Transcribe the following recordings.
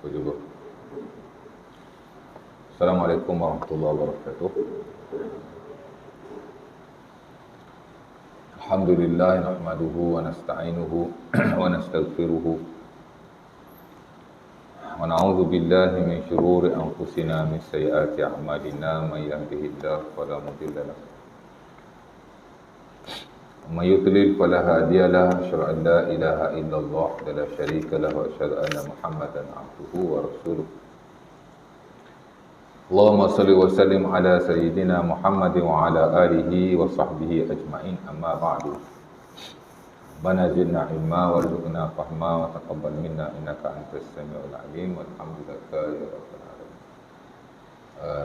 Aku juga. Assalamualaikum warahmatullahi wabarakatuh. Alhamdulillah nahmaduhu wa nasta'inuhu wa nastaghfiruhu wa na'udzu billahi min shururi anfusina min sayyiati a'malina may yahdihillahu fala mudilla lahu wa may yudlil fala hadiya lahu asyhadu an la ilaha illallah wa la syarika lahu wa asyhadu anna Muhammadan abduhu wa rasuluh. Allahumma salli wa sallim ala sayyidina Muhammadin wa ala alihi wa sahbihi ajma'in, amma ba'du. Rabbana zidna ilma warzuqna fahma wa taqabbal minna innaka antas samiul alim walhamdulillah ya rabbil alamin.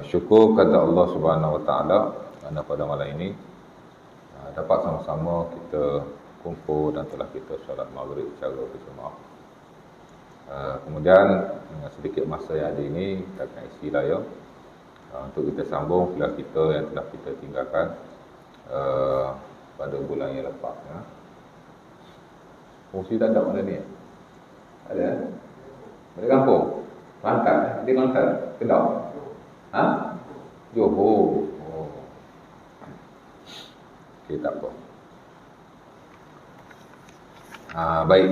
Syukur kepada Allah Subhanahu wa taala kerana pada malam ini dapat sama-sama kita kumpul dan telah kita solat maghrib secara berjemaah. Kemudian dengan sedikit masa yang ada ini kita akan isi layar untuk kita sambung kuliah kita yang telah kita tinggalkan pada bulan yang lepas. Fungsi tak ada mana ni? Ada? Balik kampung? Kelantan? Dia Kelantan? Kedah? Johor? Oh. Okey, tak apa. Baik.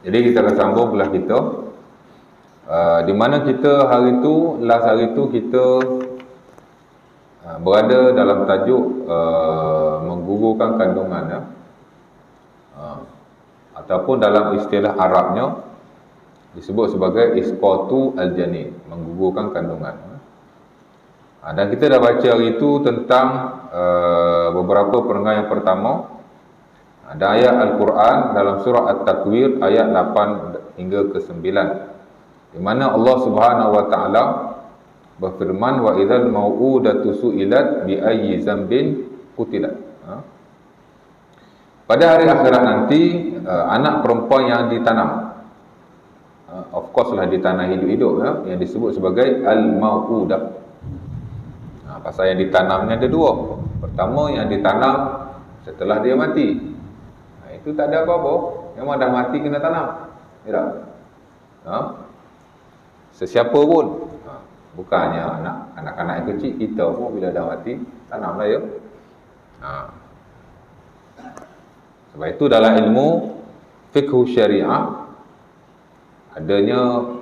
Jadi kita akan sambung kuliah kita di mana kita hari itu, last hari itu kita berada dalam tajuk menggugurkan kandungan ataupun dalam istilah Arabnya disebut sebagai isqatu al-janin, menggugurkan kandungan. Dan kita dah baca hari itu tentang beberapa perenggan yang pertama. Ada ayat Al-Quran dalam surah At-Takwir ayat 8 hingga ke 9 di mana Allah Subhanahu wa taala berfirman wa idzal mau'udatu su'ilat bi ayyi dzambin qutilat. Pada hari akhirat nanti anak perempuan yang ditanam, of course lah ditanam hidup-hidup yang disebut sebagai al-mau'udah. Pasal yang ditanamnya ada dua. Pertama yang ditanam setelah dia mati. Itu tak ada apa-apa. Memang dah mati kena tanam. Ya tak? Sesiapa pun. Bukannya anak-anak yang kecil, kita pun bila dah mati tanamlah ya. Sebab itu dalam ilmu fiqh syariah adanya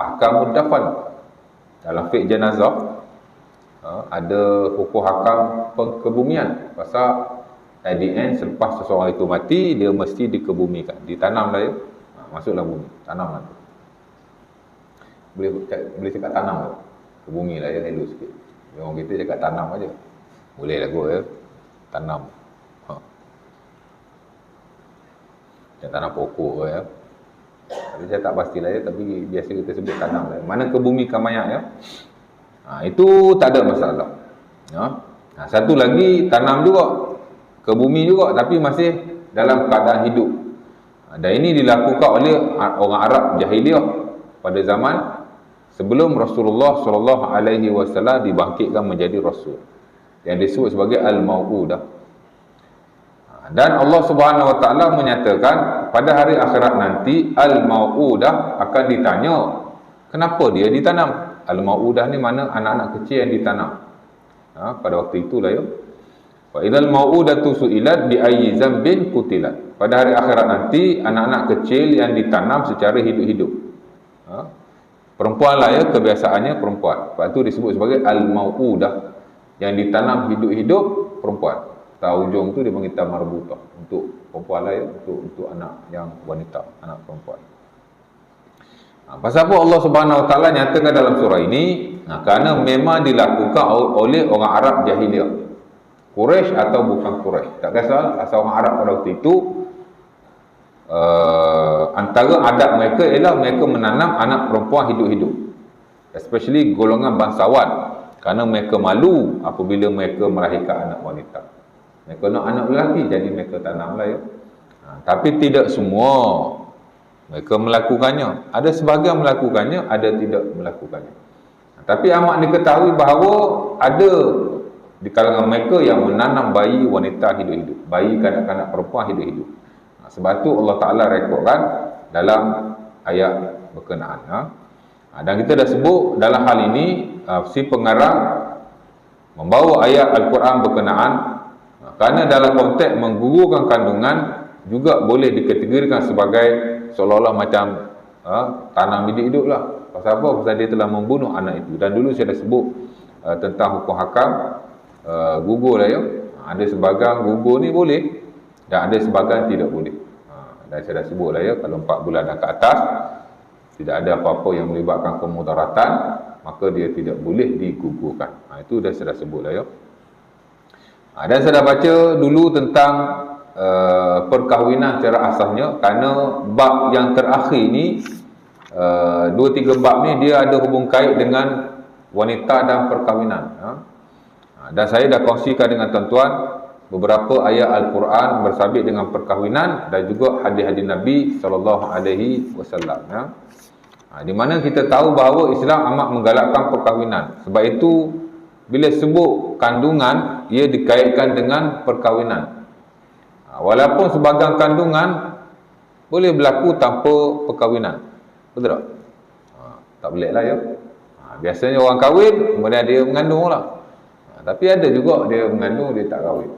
ahkamud dafan. Dalam fiqh jenazah ada hukum hakam kebumian. Pasal at the end, selepas seseorang itu mati, dia mesti dikebumikan. Ditanamlah ya. Masuklah bumi. Tanamlah. Boleh cakap tanam lah. Ke bumi lah ya, elok sikit. Orang kita cakap tanam aja. Boleh lah kot ya. Tanam. Macam tanam pokok ya. Tapi saya tak pastilah ya, tapi biasa kita sebut tanam lah. Mana kebumikan mayat ya. Itu tak ada masalah. Satu lagi, tanam juga. Ke bumi juga, tapi masih dalam keadaan hidup. Dan ini dilakukan oleh orang Arab Jahiliyah pada zaman sebelum Rasulullah SAW dibangkitkan menjadi Rasul, yang disebut sebagai Al-Mau'udah. Dan Allah Subhanahu Wa Taala menyatakan pada hari akhirat nanti Al-Mau'udah akan ditanya kenapa dia ditanam. Al-Mau'udah ni mana anak-anak kecil yang ditanam. Pada waktu itulah ya. Wa idzal mau'udatu su'ilat bi ayyi dzambin qutilat. Pada hari akhirat nanti anak-anak kecil yang ditanam secara hidup-hidup. Perempuan lah ya, kebiasaannya perempuan. Sebab itu disebut sebagai al-mau'udah, yang ditanam hidup-hidup perempuan. Ujung tu dia panggil marbutah untuk perempuan lah ya, untuk anak yang wanita, anak perempuan. Pasal apa Allah Subhanahu Wa Taala nyatakan dalam surah ini? Kerana memang dilakukan oleh orang Arab Jahiliyah. Quraisy atau bukan Quraisy, tak kisah, asal orang Arab pada waktu itu antara adat mereka ialah mereka menanam anak perempuan hidup-hidup, especially golongan bangsawan, kerana mereka malu apabila mereka melahirkan anak wanita. Mereka nak anak lelaki, jadi mereka tanamlah ya. Tapi tidak semua mereka melakukannya. Ada sebahagian melakukannya, ada tidak melakukannya. Tapi amat diketahui bahawa ada di kalangan mereka yang menanam bayi wanita hidup-hidup, bayi kanak-kanak perempuan hidup-hidup. Sebab tu Allah Ta'ala rekodkan dalam ayat berkenaan. Dan kita dah sebut dalam hal ini, si pengarang membawa ayat Al-Quran berkenaan, kerana dalam konteks menggugurkan kandungan juga boleh dikategorikan sebagai seolah-olah macam tanam hidup-hidup lah. Pasal apa? Pasal dia telah membunuh anak itu. Dan dulu saya dah sebut tentang hukum hakam gugur lah ya. Ada sebahagian gugur ni boleh dan ada sebahagian tidak boleh. Dan saya dah sebut lah ya, kalau 4 bulan dan ke atas tidak ada apa-apa yang melibatkan kemudaratan, maka dia tidak boleh digugurkan. Itu dah saya dah sebut lah ya. Dan saya dah baca dulu tentang perkahwinan secara asasnya, kerana bab yang terakhir ni 2-3 bab ni dia ada hubung kait dengan wanita dan perkahwinan. Dan saya dah kongsikan dengan tuan-tuan beberapa ayat Al-Quran bersabit dengan perkahwinan dan juga hadis-hadis Nabi SAW. Di mana kita tahu bahawa Islam amat menggalakkan perkahwinan. Sebab itu bila sebut kandungan, ia dikaitkan dengan perkahwinan. Walaupun sebahagian kandungan boleh berlaku tanpa perkahwinan. Betul tak? Tak boleh lah ya. Biasanya orang kahwin, kemudian dia mengandung lah. Tapi ada juga dia mengandung, dia tak kahwin.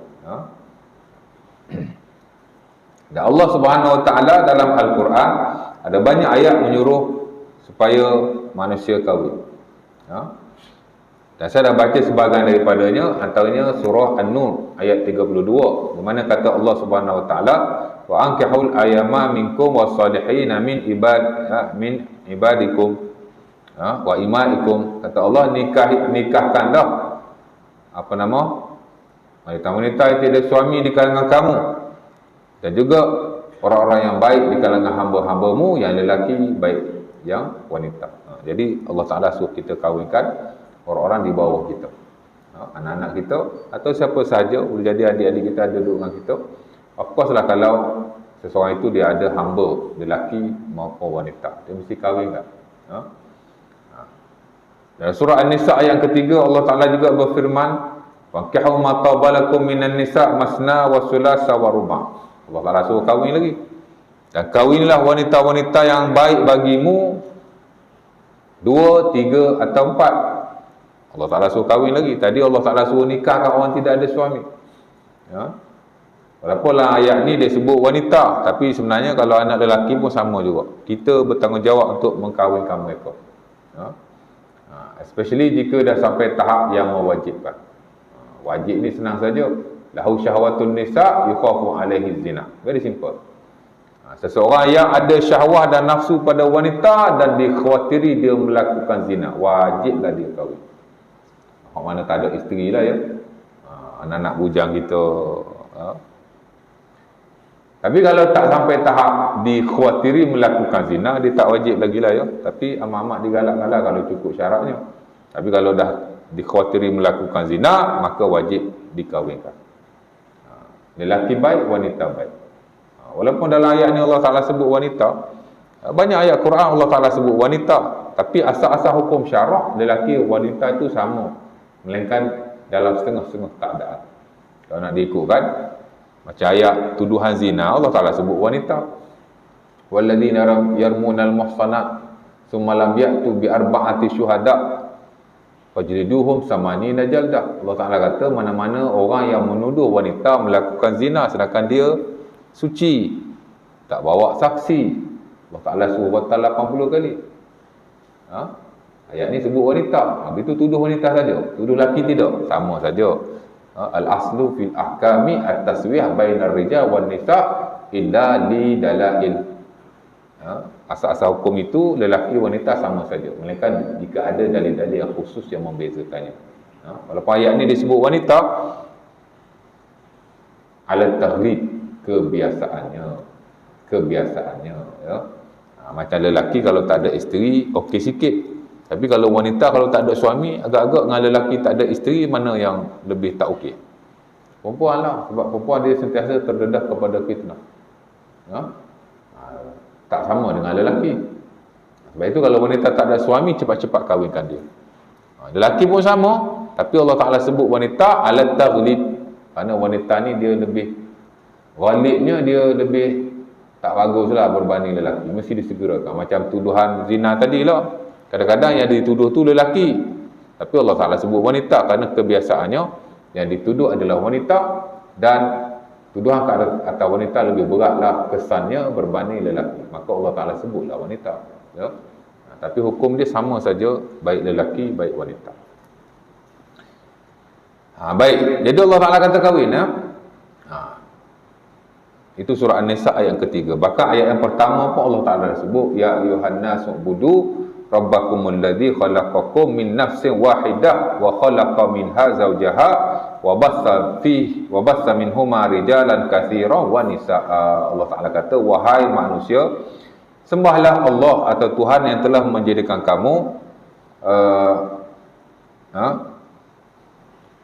Dan Allah Subhanahu Wa Taala dalam Al-Quran ada banyak ayat menyuruh supaya manusia kahwin. Dan saya dah baca sebahagian daripadanya, antaranya surah An-Nur ayat 32, di mana kata Allah Subhanahu Wa Taala, wa ankihul ayama minkum was-salihin min ibadikum wa imaikum. Kata Allah, nikahkanlah wanita-wanita yang tidak ada suami di kalangan kamu, dan juga orang-orang yang baik di kalangan hamba-hambamu yang lelaki baik yang wanita. Jadi Allah Ta'ala suruh kita kahwinkan orang-orang di bawah kita, anak-anak kita atau siapa sahaja, boleh jadi adik-adik kita ada duduk dengan kita. Of course lah, kalau seseorang itu dia ada hamba lelaki maupun wanita, dia mesti kahwin kan. Dan surah An-Nisa ayat ketiga, Allah Ta'ala juga berfirman, "Fankihu ma tabalakum minan nisa masna wa sulasa wa ruba'." Allah Ta'ala suruh kahwin lagi. Dan kahwinlah wanita-wanita yang baik bagimu 2, 3 atau 4. Allah Ta'ala suruh kahwin lagi. Tadi Allah Ta'ala suruh nikahkan orang tidak ada suami. Walaupun lah ayat ni dia sebut wanita, tapi sebenarnya kalau anak lelaki pun sama juga. Kita bertanggungjawab untuk mengkahwinkan mereka. Especially jika dah sampai tahap yang mewajibkan. Wajib ni senang saja. Lahu syahwatun nisa yukhafu alaihi zina. Very simple. Seseorang yang ada syahwah dan nafsu pada wanita dan dikhawatiri dia melakukan zina, wajiblah dia kahwin. Mana tak ada isteri lah ya, anak-anak bujang kita. Tapi kalau tak sampai tahap dikhawatiri melakukan zina, dia tak wajib lagi lah ya. Tapi amat-amat digalakkan lah kalau cukup syaratnya. Tapi kalau dah dikhawatiri melakukan zina, maka wajib dikahwinkan. Lelaki baik, wanita baik. Walaupun dalam ayat ni Allah Ta'ala sebut wanita, banyak ayat Quran Allah Ta'ala sebut wanita, tapi asal-asal hukum syarak lelaki wanita itu sama, melainkan dalam setengah-setengah keadaan. Kalau nak diikutkan macam ayat tuduhan zina, Allah Ta'ala sebut wanita, walladzina yarmunal muhsanat thumma lam ya'tu bi arba'ati syuhada fajliduhum samanina jaldah. Allah Ta'ala kata, mana-mana orang yang menuduh wanita melakukan zina sedangkan dia suci, tak bawa saksi, Allah Ta'ala suruh batal 80 kali. Ayat ni sebut wanita, itu tuduh wanita saja, tuduh lelaki tidak, sama saja. Al-aslu fil ahkami at-taswih bainar rijal wan nisa illa li dalail. Asal-asal hukum itu lelaki wanita sama saja, melainkan jika ada dalil-dalil yang khusus yang membezakannya. Walaupun ayat ni disebut wanita ala taghlib, kebiasaannya ya. Macam lelaki kalau tak ada isteri okey sikit, tapi kalau wanita kalau tak ada suami, agak-agak dengan lelaki tak ada isteri, mana yang lebih tak okey? Perempuan lah, sebab perempuan dia sentiasa terdedah kepada fitnah. Ha? Tak sama dengan lelaki. Sebab itu kalau wanita tak ada suami, cepat-cepat kahwinkan dia. Lelaki pun sama, tapi Allah Ta'ala sebut wanita alat taghlib, kerana wanita ni dia lebih ghalibnya, dia lebih tak baguslah berbanding lelaki, mesti disegerakan. Macam tuduhan zina tadi lah, kadang-kadang yang dituduh tu lelaki, tapi Allah Ta'ala sebut wanita kerana kebiasaannya yang dituduh adalah wanita, dan tuduhan ke atas wanita lebih beratlah kesannya berbanding lelaki, maka Allah Ta'ala sebutlah wanita, ya? Tapi hukum dia sama saja, baik lelaki baik wanita. Baik, jadi Allah Ta'ala kata kahwin, ya? Itu surah An-Nisa ayat ketiga. Bahkan ayat yang pertama pun Allah Ta'ala sebut, ya ayuhan nas ubudu rabbakumul ladzi khalaqakum min nafsin wahidah wa khalaqa minha zawjaha wa bassa minhuma rijalan katsiran wa nisaa. Allah Ta'ala kata, wahai manusia, sembahlah Allah atau Tuhan yang telah menjadikan kamu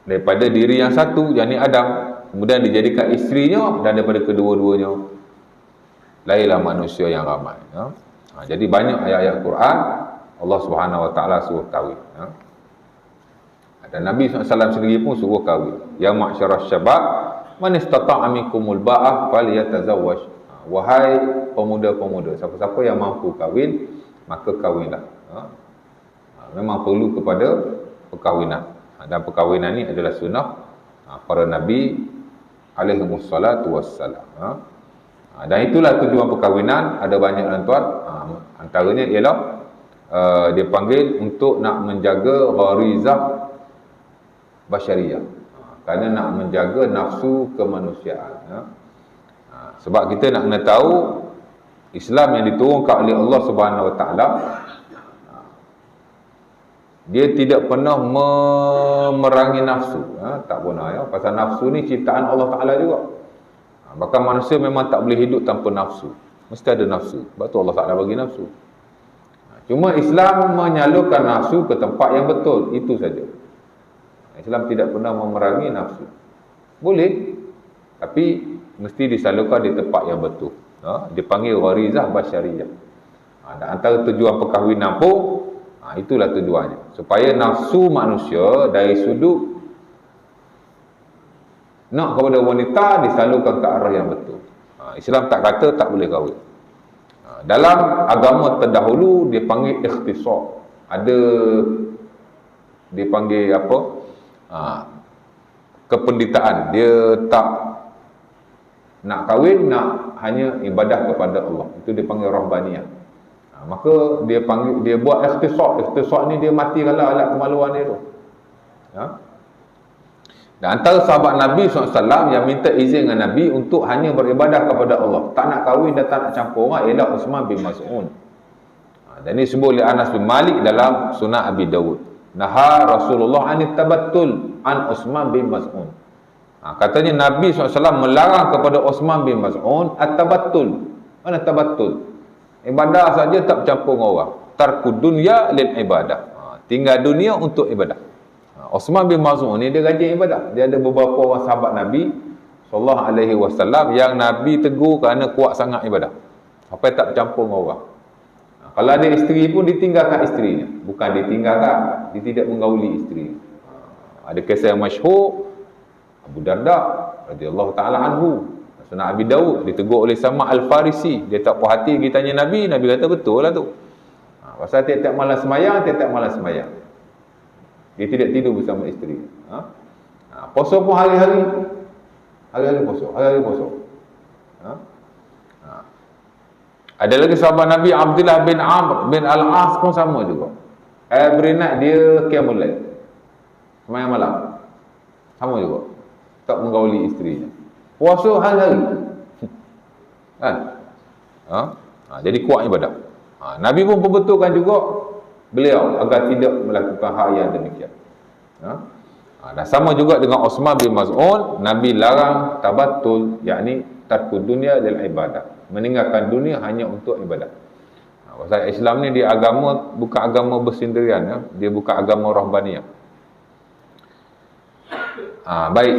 daripada diri yang satu, yakni Adam, kemudian dijadikan isterinya, dan daripada kedua-duanya lahirlah manusia yang ramai, ya? Jadi banyak ayat-ayat Quran Allah Subhanahu Wa Taala suruh kahwin, ya? Dan Nabi SAW sendiri pun suruh kahwin. Ya ma'syaras syabab man istata'a minkumul ba'ah falyatazawwaj. Wahai pemuda-pemuda, siapa-siapa yang mampu kahwin, maka kahwinlah, ya? Memang perlu kepada perkahwinan, dan perkahwinan ini adalah sunnah para Nabi alaihi wassalatu wassalam. Dan itulah tujuan perkahwinan. Ada banyak tuan, antaranya ialah dia panggil untuk nak menjaga gharizah basyariah, kerana nak menjaga nafsu kemanusiaan, ya? Sebab kita nak kena tahu Islam yang diturunkan oleh Allah Subhanahu Wa Taala, dia tidak pernah memerangi nafsu, ya? Tak pernah, ya? Pasal nafsu ni ciptaan Allah Ta'ala juga. Bahkan manusia memang tak boleh hidup tanpa nafsu, mesti ada nafsu. Sebab tu Allah Ta'ala bagi nafsu. Cuma Islam menyalurkan nafsu ke tempat yang betul, itu saja. Islam tidak pernah memerangi nafsu. Boleh, tapi mesti disalurkan di tempat yang betul, ya? Dipanggil gharizah basyariyah. Dan antara tujuan perkahwinan pun, itulah tujuannya, supaya nafsu manusia dari sudut nak kepada wanita disalurkan ke arah yang betul. Islam tak kata tak boleh kahwin. Dalam agama terdahulu dia panggil ikhtisar. Ada dia panggil apa? Kependitaan. Dia tak nak kahwin, nak hanya ibadah kepada Allah. Itu dia panggil rahbaniyah. Maka dia panggil, dia buat ikhtisar. Ikhtisar ni dia matikanlah alat kemaluan dia tu, ya? Dan antara sahabat Nabi SAW yang minta izin dengan Nabi untuk hanya beribadah kepada Allah, tak nak kahwin dan tak nak campur orang, ialah Uthman bin Mas'ud. Dan ini disebut oleh Anas bin Malik dalam Sunan Abi Dawud. Naha Rasulullah anit tabattul an Uthman bin Mas'ud. Katanya Nabi SAW melarang kepada Uthman bin Mas'ud at-tabattul. Mana tabattul? Ibadah saja tak campur dengan orang. Tarkud dunya lil ibadah. Tinggal dunia untuk ibadah. Uthman bin Mas'ud ni dia rajin ibadah. Dia ada beberapa orang sahabat Nabi sallallahu alaihi wasallam yang Nabi tegur kerana kuat sangat ibadah, sampai tak campur dengan orang. Kalau ada isteri pun ditinggalkan isterinya. Bukan ditinggalkan, dia tidak menggauli isteri. Ada kisah yang masyhur, Abu Darda radhiyallahu taala anhu, Sunan Abi Dawud, ditegur oleh Salman Al-Farisi. Dia tak puas hati pergi tanya Nabi. Nabi kata betul lah tu. Pasal tiap-tiap malam semayang, dia tidak tidur bersama isteri. Puasa pun hari-hari puasa. Ada lagi sahabat Nabi Abdullah bin Amr bin Al-As pun sama juga. Every night dia qiyamul lail, semayang malam, sama juga, tak menggauli isterinya. Puasa hari-hari, kan? Jadi kuat ibadah. Nabi pun perbetulkan juga beliau agar tidak melakukan hal yang demikian. Dan sama juga dengan Uthman bin Mas'ud, Nabi larang tabattul, yakni tarkud dunya lil ibadah, meninggalkan dunia hanya untuk ibadah. Pasal Islam ni dia agama, bukan agama bersendirian, ya? Dia bukan agama rahbaniyah. Baik.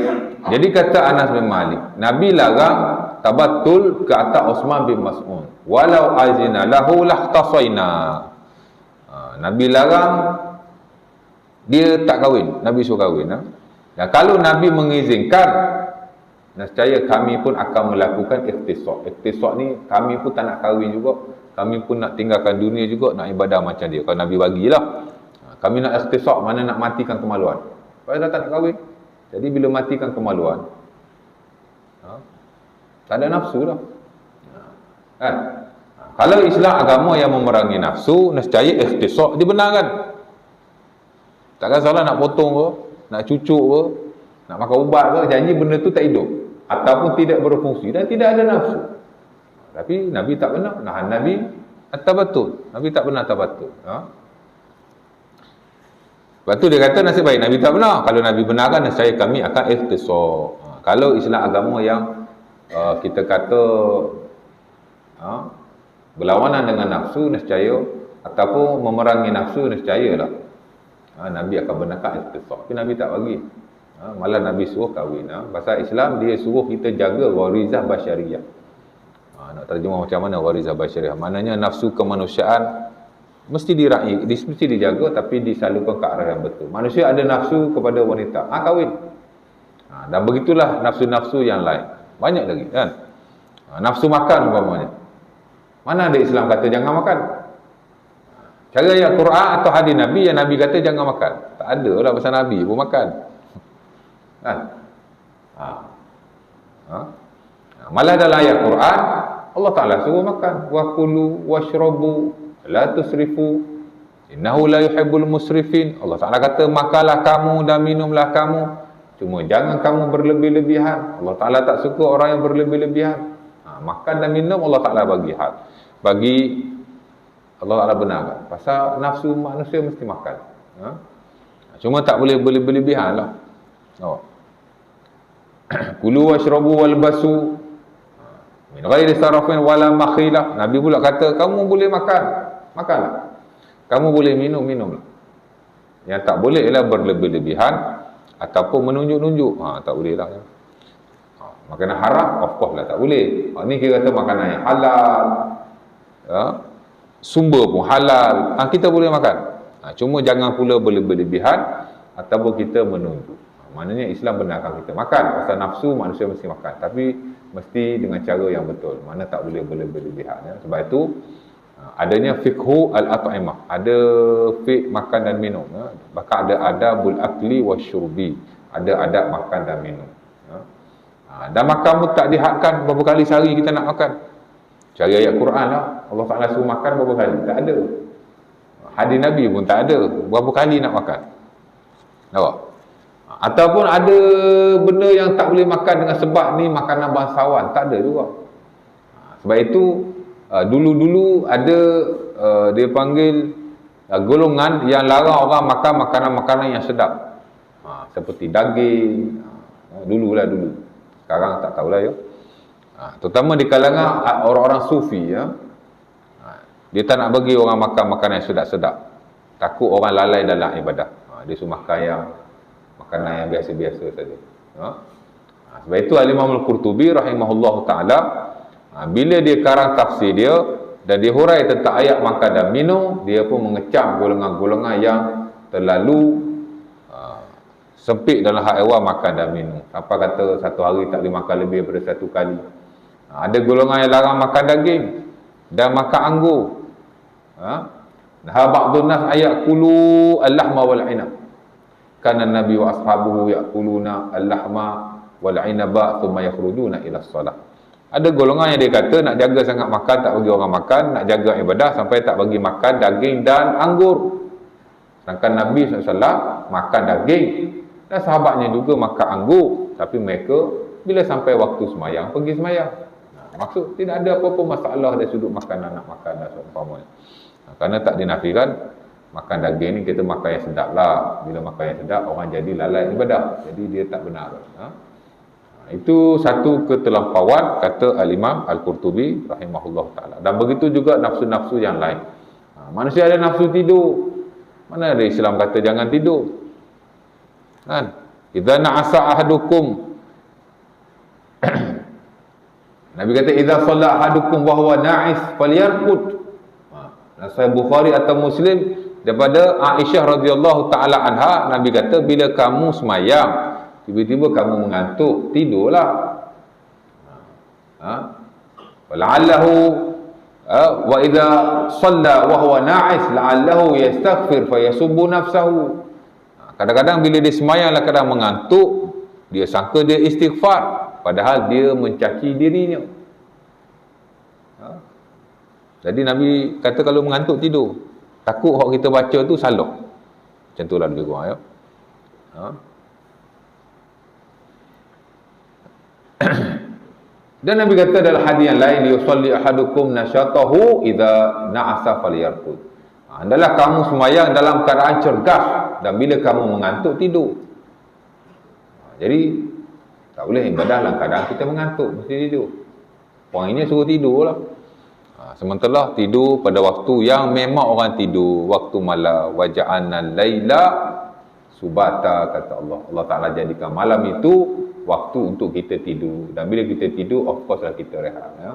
Jadi kata Anas bin Malik, Nabi larang tabattul ke atas Osman bin Mas'ud. Walau azina lahu lahtasaina. Nabi larang, dia tak kahwin, Nabi suruh kahwin. Dan kalau Nabi mengizinkan, nescaya kami pun akan melakukan ikhtisar. Ikhtisar ni kami pun tak nak kahwin juga, kami pun nak tinggalkan dunia juga, nak ibadah macam dia. Kalau Nabi bagilah, kami nak ikhtisar, mana nak matikan kemaluan. Padahal tak nak kahwin. Jadi bila matikan kemaluan, tak ada nafsu dah. Kan? Kalau Islam agama yang memerangi nafsu, nescaya ikhtisar dibenarkan. Takkan salah nak potong ke, nak cucuk ke, nak makan ubat ke, janji benda tu tak hidup ataupun tidak berfungsi dan tidak ada nafsu. Tapi Nabi tak pernah. Nabi at-tabattul. Nabi tak pernah tabattul. Lepas tu dia kata nasib baik Nabi tak pernah. Kalau Nabi benarkan, saya kami akan ikhtisar. Kalau Islam agama yang kita kata berlawanan dengan nafsu, nescaya ataupun memerangi nafsu, nescayalah Nabi akan benarkan ikhtisar. Tapi Nabi tak bagi. Malah Nabi suruh kahwin. Pasal Islam dia suruh kita jaga gharizah basyariah. Nak terjemah macam mana gharizah basyariah? Maknanya nafsu kemanusiaan mesti diraih, mesti dijaga, tapi disalurkan ke arah yang betul. Manusia ada nafsu kepada wanita, kahwin. Dan begitulah nafsu-nafsu yang lain. Banyak lagi kan. Nafsu makan umpamanya. Mana ada Islam kata jangan makan? Cara ayat Quran atau hadis Nabi yang Nabi kata jangan makan? Tak ada lah pasal Nabi pun makan. Kan? Malah dalam ayat Quran Allah Ta'ala suruh makan. Wa kulu washrabu la tusrifu innahu la yuhibbul musrifin. Allah Ta'ala kata makanlah kamu dan minumlah kamu, cuma jangan kamu berlebih-lebihan. Allah Ta'ala tak suka orang yang berlebih-lebihan. Makan dan minum Allah Ta'ala bagi had. Bagi Allah Ta'ala benarkan. Pasal nafsu manusia mesti makan. Cuma tak boleh berlebih-lebihan lah. Kulu washrabu walbasu min ghairi sarafin wala makhilah. Nabi pula kata kamu boleh makan, makanlah. Kamu boleh minum, minumlah. Yang tak boleh ialah berlebih-lebihan ataupun menunjuk-nunjuk. Tak boleh lah. Makanan haram, of course lah tak boleh. Ni kira kata makanan yang halal. Sumber pun halal. Kita boleh makan. Cuma jangan pula berlebih-lebihan ataupun kita menunjuk. Maknanya Islam benarkan kita makan. Pasal nafsu manusia mesti makan. Tapi mesti dengan cara yang betul. Mana tak boleh berlebih-lebihan. Sebab itu adanya fiqhu al-at'imah. Ada fiqh makan dan minum. Bahkan ada adabul akli wa syurbi. Ada adab makan dan minum. Dan makan pun tak dihadkan berapa kali sehari kita nak makan. Cari ayat Quran lah. Allah Ta'ala suruh makan berapa kali? Tak ada. Hadis Nabi pun tak ada. Berapa kali nak makan? Nampak? Ataupun ada benda yang tak boleh makan dengan sebab ni makanan bangsawan. Tak ada juga. Sebab itu dulu-dulu ada dia panggil golongan yang larang orang makan makanan-makanan yang sedap. Seperti daging. Dulu. Sekarang tak tahulah ya. Terutama di kalangan orang-orang sufi ya. Dia tak nak bagi orang makan makanan yang sedap-sedap. Takut orang lalai dalam ibadah. Dia suruh makan yang makanan yang biasa-biasa saja. Sebab itu Al-Imam Al-Qurtubi rahimahullah ta'ala, bila dia karang tafsir dia dan dia hurai tentang ayat makan dan minum, dia pun mengecam golongan-golongan yang terlalu sempit dalam hak hewan makan dan minum. Apa kata satu hari tak boleh makan lebih daripada satu kali. Ada golongan yang larang makan daging dan makan anggur. Ba'dun nas ayakulu al-lahma wal 'inab. Kana Nabi wa ashabuhu ya'kuluna al-lahma wal 'inaba thumma yakhrujuna ila shalah. Ada golongan yang dia kata nak jaga sangat makan, tak bagi orang makan, nak jaga ibadah sampai tak bagi makan daging dan anggur. Sedangkan Nabi SAW makan daging dan sahabatnya juga makan anggur, tapi mereka bila sampai waktu semayang pergi semayang. Maksud tidak ada apa-apa masalah dari sudut makanan nak makan dan seumpamanya. Kerana tak dinafikan makan daging ni kita makan yang sedap lah. Bila makan yang sedap orang jadi lalai ibadah. Jadi dia tak benar. Itu satu ketelampauan kata Al-Imam Al-Qurtubi rahimahullah ta'ala. Dan begitu juga nafsu-nafsu yang lain. Manusia ada nafsu tidur. Mana ada Islam kata jangan tidur? Kan? idza na'asa ahadukum Nabi kata idza shalla ahadukum wa huwa na'is falyarqud. Sahih Bukhari atau Muslim daripada Aisyah radhiyallahu taala anha, Nabi kata bila kamu semayang tiba-tiba kamu mengantuk, tidurlah. Wala'allahu wa idza shalla wa huwa na'is la'allahu yastaghfir fayasubbu nafsahu. Kadang-kadang bila dia semayanglah kadang mengantuk, dia sangka dia istighfar padahal dia mencaci dirinya. Jadi Nabi kata kalau mengantuk tidur, takut hak kita baca tu salah. Macam itulah lebih kurang ya. Dan Nabi kata dalam hadis yang lain, yusalli ahadukum nasyatahu idza na'asa falyarqud. Adalah kamu sembahyang dalam keadaan cergas dan bila kamu mengantuk tidur. Jadi tak boleh ibadah dalam keadaan kita mengantuk, mesti tidur. Poinnya suruh tidurlah. Sementara tidur pada waktu yang memang orang tidur, waktu malam, waja'alna laila subata, kata Allah. Allah Ta'ala jadikan malam itu waktu untuk kita tidur. Dan bila kita tidur, of course lah kita rehat ya.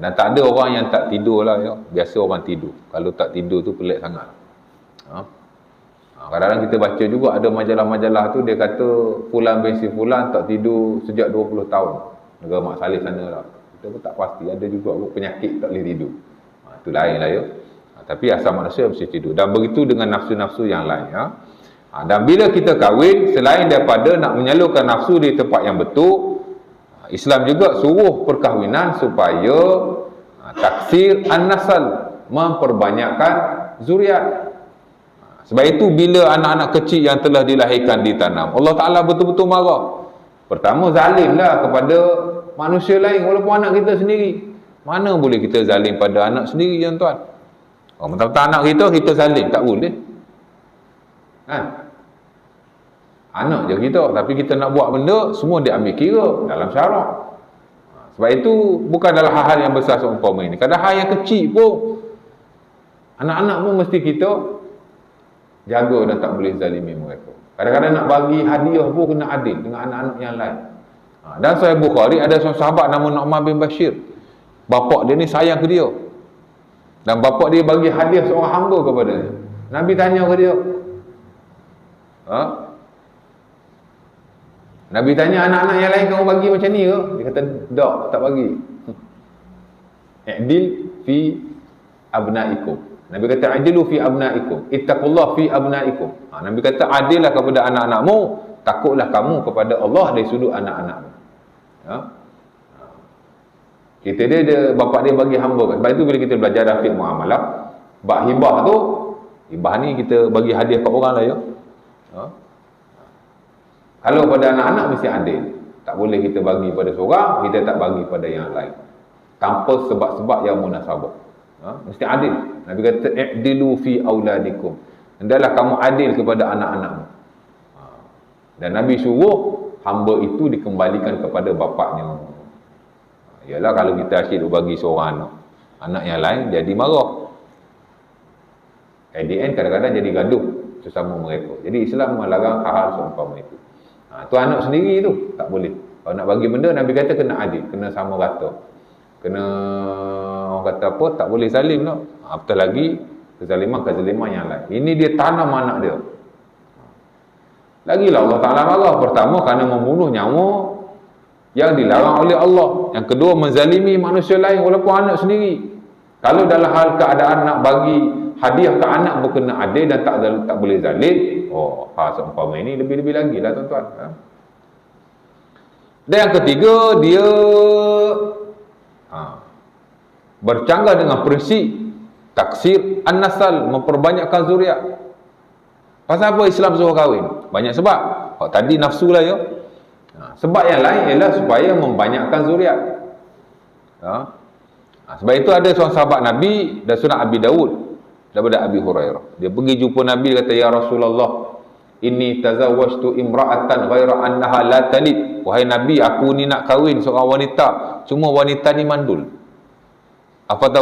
Dan tak ada orang yang tak tidur lah ya. Biasa orang tidur. Kalau tak tidur tu pelik sangat. Kadang-kadang kita baca juga ada majalah-majalah tu dia kata fulan bin si fulan tak tidur sejak 20 tahun. Negara Mak Saleh sana lah. Kita pun tak pasti. Ada juga penyakit tak boleh tidur. Itu lain lah ya. Tapi asal manusia mesti tidur. Dan begitu dengan nafsu-nafsu yang lain ya. Dan bila kita kahwin, selain daripada nak menyalurkan nafsu di tempat yang betul, Islam juga suruh perkahwinan supaya taksir an-nasal, memperbanyakkan zuriat. Sebab itu bila anak-anak kecil yang telah dilahirkan ditanam, Allah Ta'ala betul-betul marah. Pertama, zalimlah kepada manusia lain walaupun anak kita sendiri. Mana boleh kita zalim pada anak sendiri, tuan-tuan? Mentang-mentang anak kita zalim, tak boleh. Anak je kita, tapi kita nak buat benda semua dia ambil kira dalam syarak. Sebab itu bukan dalam hal-hal yang besar seumpama ini. Kadang hal yang kecil pun anak-anak pun mesti kita jaga dan tak boleh zalimi mereka. Kadang-kadang nak bagi hadiah pun kena adil dengan anak-anak yang lain. Dan Sahih Bukhari ada seorang sahabat nama Nu'man bin Bashir. Bapak dia ni sayang ke dia. Dan bapak dia bagi hadiah seorang hamba kepada dia. Nabi tanya ke dia, Nabi tanya anak-anak yang lain kamu bagi macam ni ke? Dia kata tak bagi. I'dil fi abnaikum. Nabi kata adilu fi abnaikum, ittaqullah fi abnaikum. Nabi kata adillah kepada anak-anakmu, takutlah kamu kepada Allah dari sudut anak-anakmu. Kita dia bapak dia bagi hamba. Sebab itu bila kita belajar fiqh muamalah, bab hibah tu, hibah ni kita bagi hadiah kat orang lah ya. Kalau pada anak-anak mesti adil. Tak boleh kita bagi pada seorang, kita tak bagi pada yang lain. Tanpa sebab-sebab yang munasabah. Mesti adil. Nabi kata i'dilu fi auladikum. Hendaklah kamu adil kepada anak-anakmu. Dan Nabi suruh hamba itu dikembalikan kepada bapaknya. Yalah kalau kita asyik bagi seorang anak yang lain jadi marah. At the end kadang-kadang jadi gaduh sesama mereka. Jadi Islam melarang hal-hal seumpama itu. Tu anak sendiri tu tak boleh. Kalau nak bagi benda Nabi kata kena adil, kena sama rata. Kena orang kata apa, tak boleh zalim lah. Apatah lagi kezaliman yang lain. Ini dia tanam anak dia. Lagilah Allah Ta'ala marah. Pertama kerana membunuh nyawa yang dilarang oleh Allah. Yang kedua menzalimi manusia lain walaupun anak sendiri. Kalau dalam hal keadaan nak bagi hadiah ke anak berkena adil dan tak boleh zalim, seumpama ini lebih-lebih lagi lah tuan-tuan. Dan yang ketiga, dia bercanggah dengan prinsip taksir an-nasal, memperbanyakkan zuriat. Pasal apa Islam suruh kahwin? Banyak sebab. Tadi nafsu lah ya. Sebab yang lain ialah supaya membanyakkan zuriat. Sebab itu ada seorang sahabat Nabi dan Sunan Abi Dawud daripada Abi Hurairah. Dia pergi jumpa Nabi, dia kata, ya Rasulullah, inni tazawwajtu imra'atan ghaira annaha la talid. Wahai Nabi, aku ni nak kahwin seorang wanita, cuma wanita ni mandul. Apa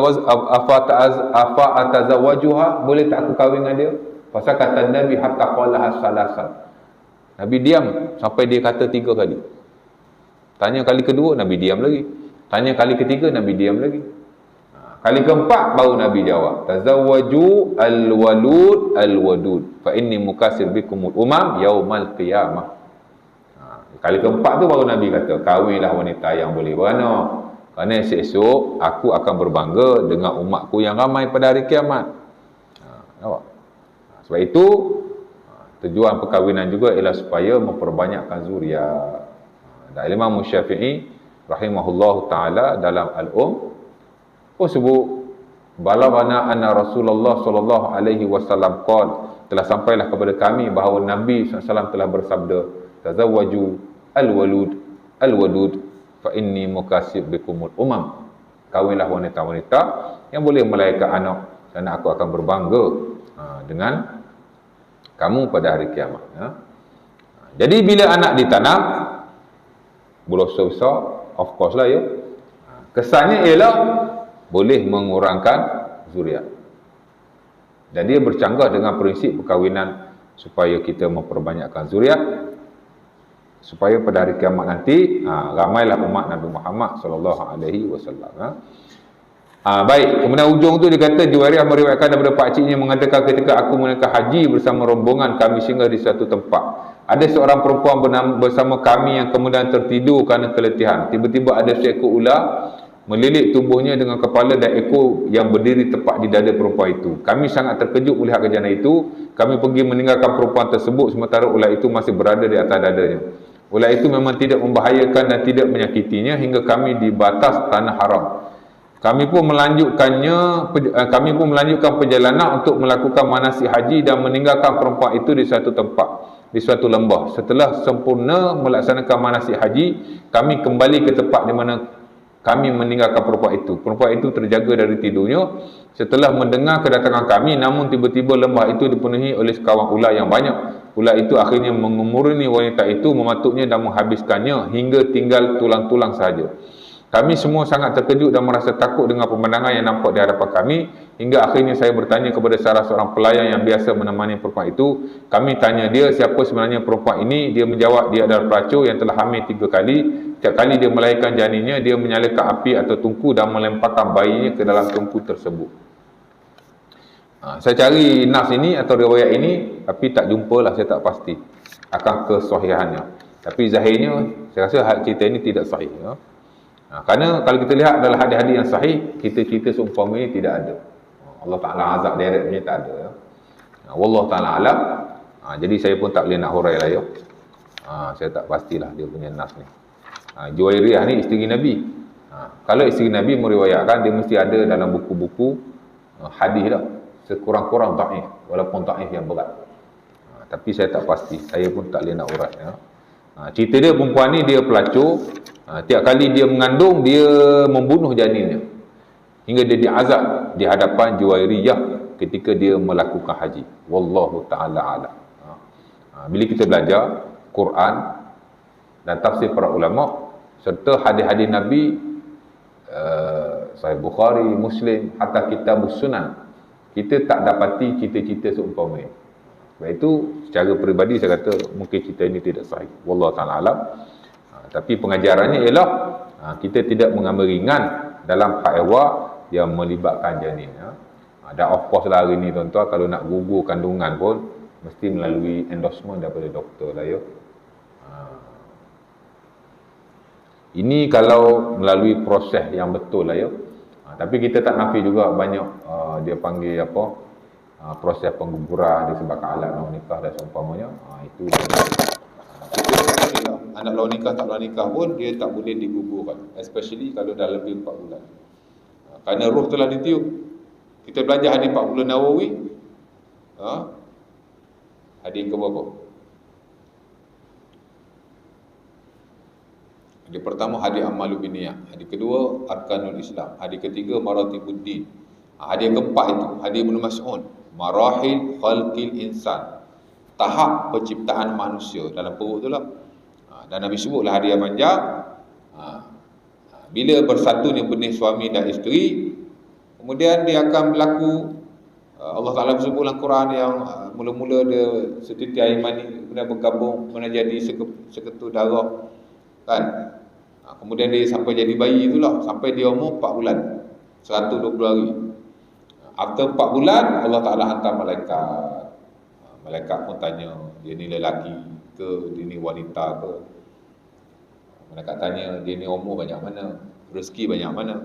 atazawwajuha, boleh tak aku kahwin dengan dia? Pasal kata Nabi hatta qalaha salasan. Nabi diam sampai dia kata 3 kali. Tanya kali kedua, Nabi diam lagi. Tanya kali ketiga, Nabi diam lagi. Kali keempat baru Nabi jawab, tazawwaju al-walud al-wadud fa inni mukasir bikumul umam yaumal qiyamah. Kali keempat tu baru Nabi kata, kahwinlah wanita yang boleh beranak, kerana esok aku akan berbangga dengan umatku yang ramai pada hari kiamat. Nampak? Sebab itu tujuan perkahwinan juga ialah supaya memperbanyakkan zuriat. Dan Imam Syafi'i rahimahullahu taala dalam Al-Um sebut balaghana anna Rasulullah sallallahu alaihi wasallam qala, telah sampailah kepada kami bahawa Nabi SAW telah bersabda, tazawwaju al-walud al-wadud fa inni mukasib bikumul umam. Kahwinlah wanita-wanita yang boleh melahirkan anak, dan aku akan berbangga dengan kamu pada hari kiamat. Jadi bila anak ditanam besar-besar, of course lah ya, kesannya ialah boleh mengurangkan zuriat. Dan dia bercanggah dengan prinsip perkahwinan supaya kita memperbanyakkan zuriat, supaya pada hari kiamat nanti ramailah umat Nabi Muhammad sallallahu alaihi wasallam. Baik, kemudian ujung tu dia kata, Juwairiyah meriwayatkan daripada pakciknya mengatakan, ketika aku menunaikan haji bersama rombongan kami singgah di satu tempat. Ada seorang perempuan bersama kami yang kemudian tertidur kerana keletihan. Tiba-tiba ada seekor ular melilit tubuhnya dengan kepala dan ekor yang berdiri tepat di dada perempuan itu. Kami sangat terkejut melihat kejadian itu. Kami pergi meninggalkan perempuan tersebut sementara ular itu masih berada di atas dadanya. Ular itu memang tidak membahayakan dan tidak menyakitinya hingga kami di batas tanah haram. Kami pun melanjutkan perjalanan untuk melakukan manasik haji dan meninggalkan perempuan itu di suatu tempat, di suatu lembah. Setelah sempurna melaksanakan manasik haji, kami kembali ke tempat di mana kami meninggalkan perempuan itu. Perempuan itu terjaga dari tidurnya setelah mendengar kedatangan kami, namun tiba-tiba lembah itu dipenuhi oleh sekawan ular yang banyak. Ular itu akhirnya mengumurni wanita itu, mematuknya dan menghabiskannya hingga tinggal tulang-tulang sahaja. Kami semua sangat terkejut dan merasa takut dengan pemandangan yang nampak di hadapan kami, hingga akhirnya saya bertanya kepada salah seorang pelayan yang biasa menemani perempuan itu. Kami tanya dia siapa sebenarnya perempuan ini. Dia menjawab dia adalah pelacur yang telah hamil 3 kali. Setiap kali dia melahirkan janinnya, dia menyalakan api atau tungku dan melemparkan bayinya ke dalam tungku tersebut. Saya cari nas ini atau riwayat ini, tapi tak jumpalah, saya tak pasti akan kesahihannya. Tapi zahirnya saya rasa cerita ini tidak sahih ya. Kerana kalau kita lihat adalah hadis-hadis yang sahih, kita seumpama ini tidak ada. Allah Ta'ala azab direct punya tak ada ya. Wallahu Ta'ala alam. Jadi saya pun tak boleh nak hurai lah ya. Saya tak pastilah dia punya nas ni. Juwairiyah ni isteri Nabi. Kalau isteri Nabi meriwayatkan, dia mesti ada dalam buku-buku hadis dah. Sekurang-kurang dhaif, walaupun dhaif yang berat. Tapi saya tak pasti, saya pun tak boleh nak urat ya. Cerita dia, perempuan ni dia pelacur. Tiap kali dia mengandung, dia membunuh janinnya hingga dia diazab di hadapan Juwairiyah ketika dia melakukan haji. Wallahu ta'ala alam. Bila kita belajar Quran dan tafsir para ulama serta hadis-hadis Nabi, Sahih Bukhari, Muslim, hatta kitabus sunan, kita tak dapati cerita-cerita seumpama ini. Sebab itu secara peribadi saya kata mungkin cerita ini tidak sahih. Wallahu ta'ala alam. Tapi pengajarannya ialah kita tidak mengambil ringan dalam hak ehwal yang melibatkan janin ya. Dan of course lah hari ni tuan-tuan, kalau nak gugur kandungan pun mesti melalui endorsement daripada doktor lah ya. Ini kalau melalui proses yang betul lah ya. Tapi kita tak nafi juga banyak dia panggil apa, proses pengguguran disebabkan alat lawan nikah dan seumpamanya. Itu anak lawan nikah tak lawan nikah pun dia tak boleh digugurkan, especially kalau dah lebih 4 bulan. Kerana roh telah ditiup. Kita belajar hadis 40 Nawawi. Hadis ke berapa? Hadis pertama hadis amalu binniyah, hadis kedua arkanul Islam, hadis ketiga maratibuddin. Hadis keempat itu hadis Ibnu Mas'ud, marahil khalqil insan, tahap penciptaan manusia dalam perut itulah. Dan Nabi sebutlah hadis yang panjang. Bila bersatunya benih suami dan isteri, kemudian dia akan berlaku Allah Ta'ala bersebut dalam Quran yang mula-mula dia setitik air mani kemudian bergabung kemudian jadi seketul darah kan. Kemudian dia sampai jadi bayi itulah sampai dia umur 4 bulan 120 hari. After 4 bulan Allah Ta'ala hantar malaikat. Malaikat pun tanya dia ni lelaki ke, dia ni wanita ke. Malaikat tanya dia ni umur banyak mana, rezeki banyak mana.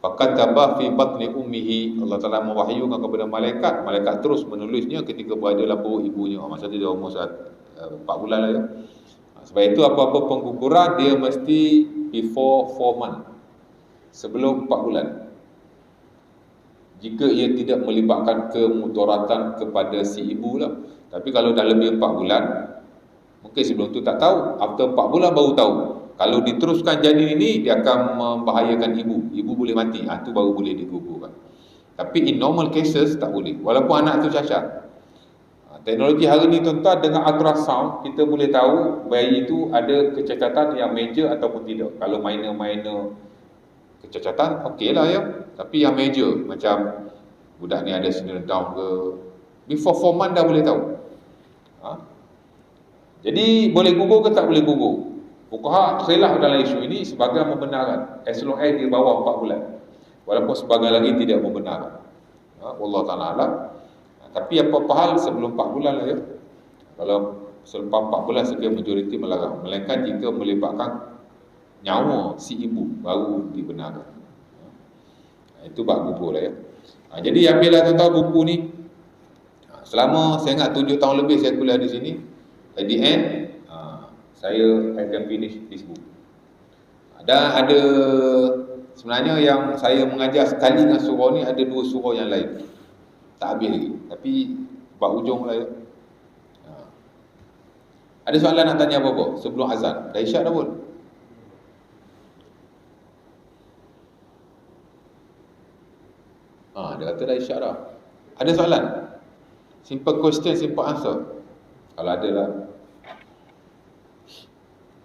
Fakataba fi batni ummihi, Allah Taala mewahyukan kepada malaikat, malaikat terus menulisnya ketika berada dalam perut ibunya. Masa tu dia umur 4 bulan lah ya. Sebab itu apa-apa pengguguran dia mesti before 4 months, sebelum 4 bulan. Jika ia tidak melibatkan kemudaratan kepada si ibu lah. Tapi kalau dah lebih 4 bulan, mungkin sebelum tu tak tahu, after 4 bulan baru tahu. Kalau diteruskan janin ini, dia akan membahayakan ibu. Ibu boleh mati. Itu baru boleh digugurkan. Tapi in normal cases, tak boleh. Walaupun anak tu cacat. Teknologi hari ni tuan-tuan, dengan ultrasound, kita boleh tahu bayi itu ada kecacatan yang major ataupun tidak. Kalau minor-minor kecacatan, okey lah ya. Tapi yang major, macam budak ni ada sindrom Down ke, before 4 months dah boleh tahu. Jadi, boleh gugur ke tak boleh gugur? Fuqaha khilaf dalam isu ini sebagai membenarkan as long as di bawah 4 bulan. Walaupun sebagai lagi tidak membenarkan. Wallahu ta'ala alam. Tapi apa-apa hal sebelum 4 bulan lah ya. Kalau selepas 4 bulan sekian majoriti melarang. Melainkan jika melibatkan nyawa si ibu baru dibenarkan. Itu bab gugur lah ya. Jadi ambillah tuan-tuan buku ni. Selama saya ingat 7 tahun lebih saya kuliah di sini. At the end saya akan finish this book. Dan ada sebenarnya yang saya mengajar sekali dengan surau ni ada 2 surau yang lain. Tak habis lagi. Tapi bab hujung lah ya. Ada soalan nak tanya apa-apa sebelum azan? Dah isyak dah pun? Dia kata dah isyak dah. Ada soalan? Simple question, simple answer. Kalau ada lah.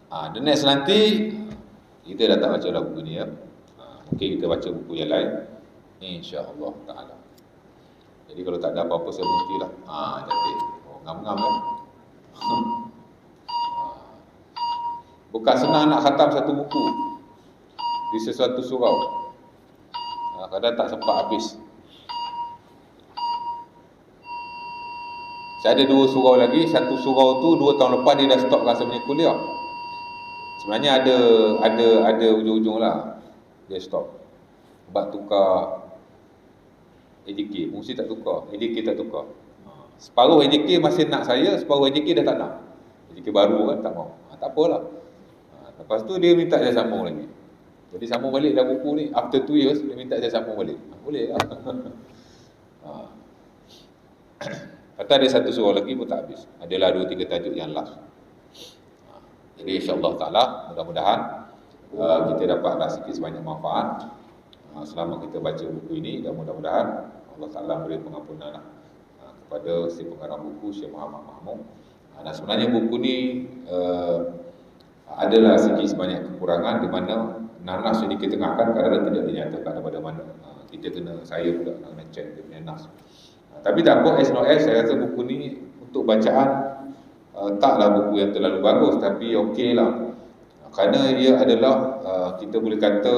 The next nanti kita dah tak baca dah buku ni ya. Mungkin kita baca buku yang lain, insya-Allah taala. Jadi kalau tak ada apa-apa saya berhentilah. Jadi ngam-ngam kan. Bukan senang nak khatam satu buku di sesuatu surau. Kadang tak sempat habis. Saya ada 2 surau lagi. Satu surau tu 2 tahun lepas dia dah stopkan saya punya kuliah. Sebenarnya ada ujung-ujung lah dia stop. Sebab tukar AJK, fungsi tak tukar, AJK tak tukar. Separuh AJK masih nak saya, separuh AJK dah tak nak. AJK baru kan tak mau. Tak apalah. Lepas tu dia minta saya sambung lagi. Jadi sambung balik dah buku ni. After 2 years dia minta saya sambung balik. Boleh lah. Kata ada satu surau lagi pun tak habis. Adalah 2-3 tajuk yang last. Jadi insya-Allah taala mudah-mudahan kita dapatlah sikit sebanyak manfaat selama kita baca buku ini, dan mudah-mudahan Allah Taala beri pengampunan kepada si pengarang buku Syekh Muhammad Mahmud. Dan sebenarnya buku ni adalah sikit sebanyak kekurangan di mana nanas yang diketengahkan kadang-kadang tidak dinyatakan daripada mana. Kita kena, saya pula nak check dia punya nas. Tapi tak apa, as long as saya rasa buku ni untuk bacaan taklah buku yang terlalu bagus, tapi okey lah. Kerana ia adalah kita boleh kata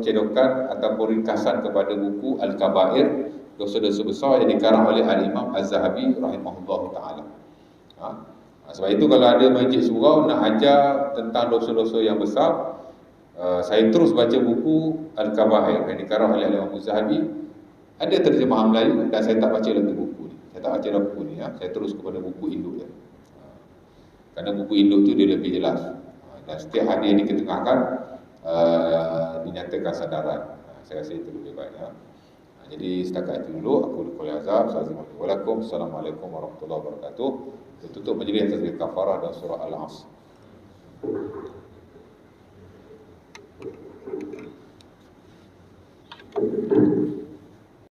cedokan ataupun ringkasan kepada buku Al-Kabair, dosa-dosa besar yang dikarang oleh Al-Imam Az-Zahabi rahimahullah ta'ala. Sebab itu kalau ada majlis surau nak ajar tentang dosa-dosa yang besar, saya terus baca buku Al-Kabair yang dikarang oleh Al-Imam Az-Zahabi. Ada terjemahan Melayu dan saya tak baca lagi buku ni. Saya tak baca lagi buku ni ya. Saya terus kepada buku Induk ya. Kerana buku induk tu dia lebih jelas. Dan setiap hadis yang diketengahkan dinyatakan sadaran. Saya rasa itu lebih baik ya. Jadi setakat itu dulu aku qul azab. Assalamualaikum warahmatullahi wabarakatuh. Tutup majlis tasbih kafarah dan surah Al-Asr.